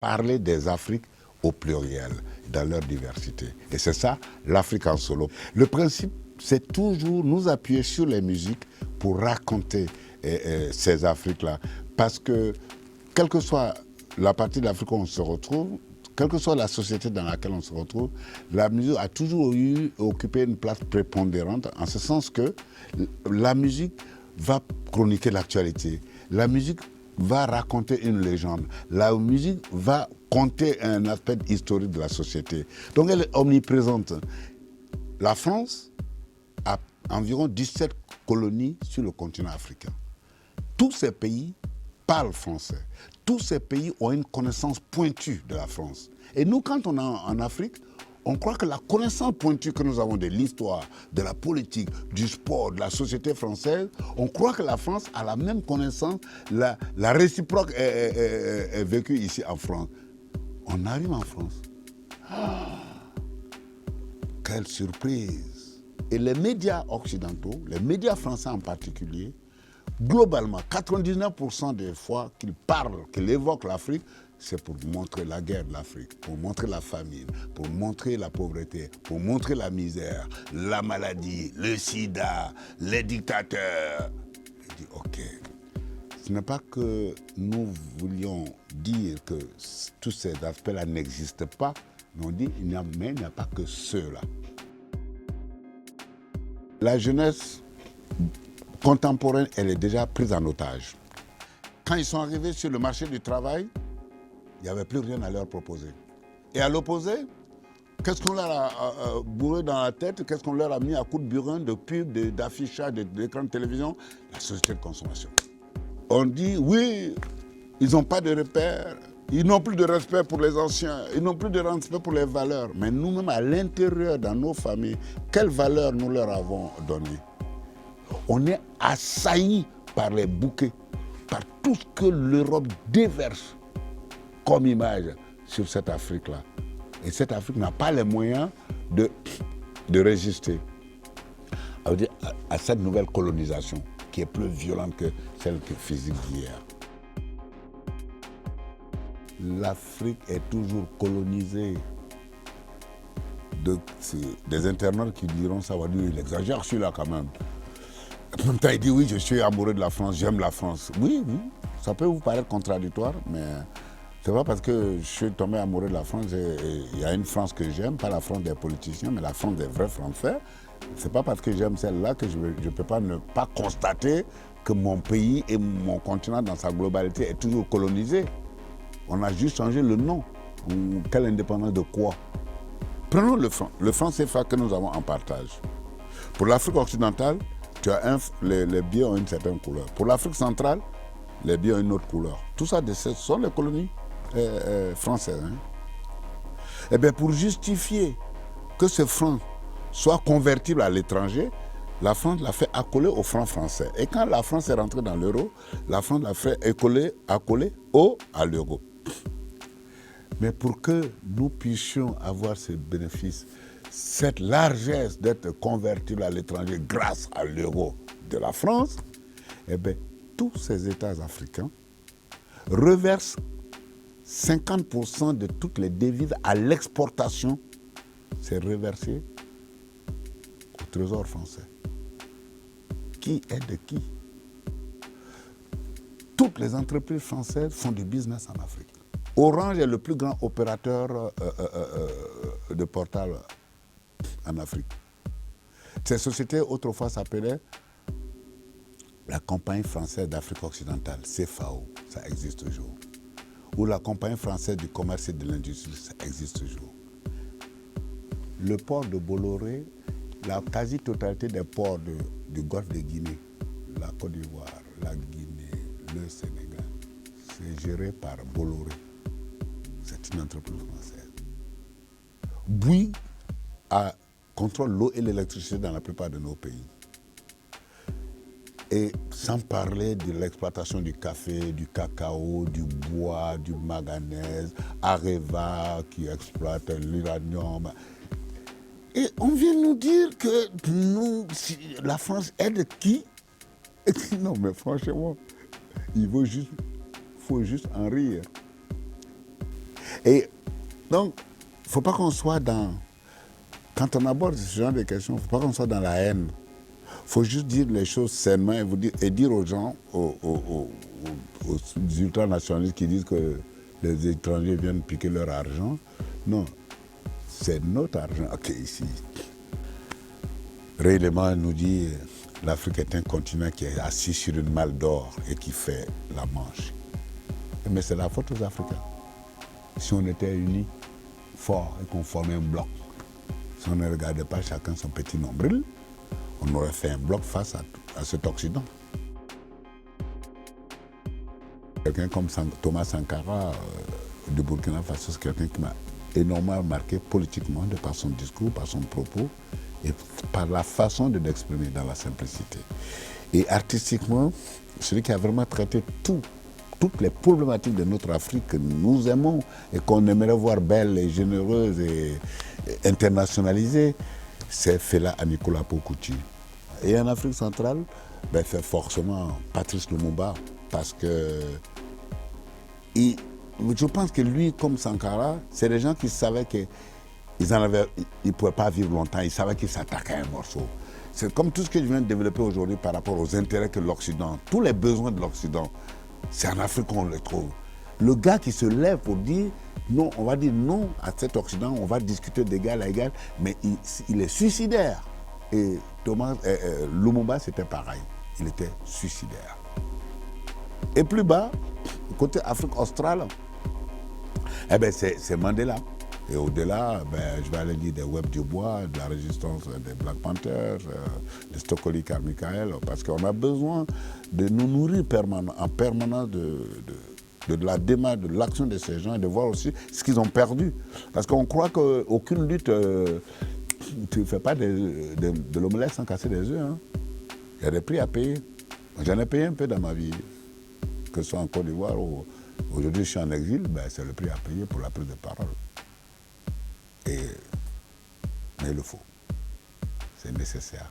Parler des Afriques au pluriel, dans leur diversité. Et c'est ça, l'Afrique en solo. Le principe, c'est toujours nous appuyer sur les musiques pour raconter ces Afriques-là. Parce que, quelle que soit la partie de l'Afrique où on se retrouve, quelle que soit la société dans laquelle on se retrouve, la musique a toujours occupé une place prépondérante, en ce sens que la musique va chroniquer l'actualité. La musique va raconter une légende. La musique va conter un aspect historique de la société. Donc elle est omniprésente. La France a environ 17 colonies sur le continent africain. Tous ces pays parlent français. Tous ces pays ont une connaissance pointue de la France. Et nous, quand on est en Afrique, on croit que la connaissance pointue que nous avons de l'histoire, de la politique, du sport, de la société française, on croit que la France a la même connaissance, la réciproque est vécue ici en France. On arrive en France. Quelle surprise! Et les médias occidentaux, les médias français en particulier, globalement, 99% des fois qu'ils parlent, qu'ils évoquent l'Afrique, c'est pour montrer la guerre de l'Afrique, pour montrer la famine, pour montrer la pauvreté, pour montrer la misère, la maladie, le sida, les dictateurs. Je dis, ok, ce n'est pas que nous voulions dire que tous ces aspects-là n'existent pas, mais on dit, mais il n'y a pas que ceux-là. La jeunesse contemporaine, elle est déjà prise en otage. Quand ils sont arrivés sur le marché du travail, il n'y avait plus rien à leur proposer. Et à l'opposé, qu'est-ce qu'on leur a bourré dans la tête? Qu'est-ce qu'on leur a mis à coups de burin, de pub, d'affichage, d'écran de télévision? La société de consommation. On dit, oui, ils n'ont pas de repères, ils n'ont plus de respect pour les anciens, ils n'ont plus de respect pour les valeurs. Mais nous-mêmes, à l'intérieur, dans nos familles, quelles valeurs nous leur avons données? On est assaillis par les bouquets, par tout ce que l'Europe déverse comme image sur cette Afrique-là. Et cette Afrique n'a pas les moyens de résister à cette nouvelle colonisation qui est plus violente que celle physique d'hier. L'Afrique est toujours colonisée. Des internautes qui diront ça, va dire, il exagère celui-là quand même. En même temps, il dit oui, je suis amoureux de la France, j'aime la France. Oui, ça peut vous paraître contradictoire, mais c'est pas parce que je suis tombé amoureux de la France, il y a une France que j'aime, pas la France des politiciens, mais la France des vrais Français. C'est pas parce que j'aime celle-là que je ne peux pas ne pas constater que mon pays et mon continent dans sa globalité est toujours colonisé. On a juste changé le nom. Quelle indépendance de quoi? Prenons le franc CFA que nous avons en partage. Pour l'Afrique occidentale, les billets ont une certaine couleur. Pour l'Afrique centrale, les billets ont une autre couleur. Tout ça, ce sont les colonies françaises. Hein. Eh bien, pour justifier que ce franc soit convertible à l'étranger, la France l'a fait accoler au franc français. Et quand la France est rentrée dans l'euro, la France l'a fait accoler à l'euro. Mais pour que nous puissions avoir ce bénéfice, cette largesse d'être convertible à l'étranger grâce à l'euro de la France, eh bien, tous ces États africains reversent 50% de toutes les devises à l'exportation. C'est reversé au Trésor français. Qui est de qui? Toutes les entreprises françaises font du business en Afrique. Orange est le plus grand opérateur de portable en Afrique. Ces sociétés, autrefois, s'appelaient la Compagnie française d'Afrique occidentale, CFAO, ça existe toujours. Ou la Compagnie française du commerce et de l'industrie, ça existe toujours. Le port de Bolloré, la quasi-totalité des ports du golfe de Guinée, la Côte d'Ivoire, la Guinée, le Sénégal, c'est géré par Bolloré. C'est une entreprise française. Bouygues contrôle l'eau et l'électricité dans la plupart de nos pays. Et sans parler de l'exploitation du café, du cacao, du bois, du manganèse, Areva qui exploite l'uranium. Et on vient nous dire que nous, la France aide qui? Non, mais franchement, faut juste en rire. Et donc, il ne faut pas qu'on soit dans... Quand on aborde ce genre de questions, il ne faut pas qu'on soit dans la haine. Il faut juste dire les choses sainement et dire aux gens, aux ultranationalistes qui disent que les étrangers viennent piquer leur argent. Non, c'est notre argent. Ok, ici. Ray Lehman nous dit l'Afrique est un continent qui est assis sur une malle d'or et qui fait la manche. Mais c'est la faute aux Africains. Si on était unis, forts et qu'on formait un bloc, si on ne regardait pas chacun son petit nombril, on aurait fait un bloc face à cet Occident. Quelqu'un comme Thomas Sankara de Burkina Faso, c'est quelqu'un qui m'a énormément marqué politiquement, de par son discours, par son propos et par la façon de l'exprimer dans la simplicité. Et artistiquement, celui qui a vraiment traité toutes les problématiques de notre Afrique que nous aimons et qu'on aimerait voir belle et généreuse et internationalisée, c'est Fela Anikulapo Kuti. Et en Afrique centrale, c'est forcément Patrice Lumumba, parce que je pense que lui, comme Sankara, c'est des gens qui savaient qu'ils ne pouvaient pas vivre longtemps, ils savaient qu'ils s'attaquaient à un morceau. C'est comme tout ce que je viens de développer aujourd'hui par rapport aux intérêts que l'Occident, tous les besoins de l'Occident, c'est en Afrique qu'on les trouve. Le gars qui se lève pour dire non, on va dire non à cet Occident, on va discuter d'égal à égal, mais il est suicidaire. Et Lumumba, c'était pareil, il était suicidaire. Et plus bas, côté Afrique australe, c'est Mandela. Et au-delà, je vais aller dire des Webb du Bois, de la résistance des Black Panthers, de Stokely Carmichael, parce qu'on a besoin de nous nourrir en permanence de la démarche, de l'action de ces gens et de voir aussi ce qu'ils ont perdu. Parce qu'on croit qu'aucune lutte, tu ne fais pas de l'omelette sans casser des œufs. Hein. Il y a des prix à payer. J'en ai payé un peu dans ma vie, que ce soit en Côte d'Ivoire ou aujourd'hui je suis en exil, c'est le prix à payer pour la prise de parole. Mais il le faut. C'est nécessaire.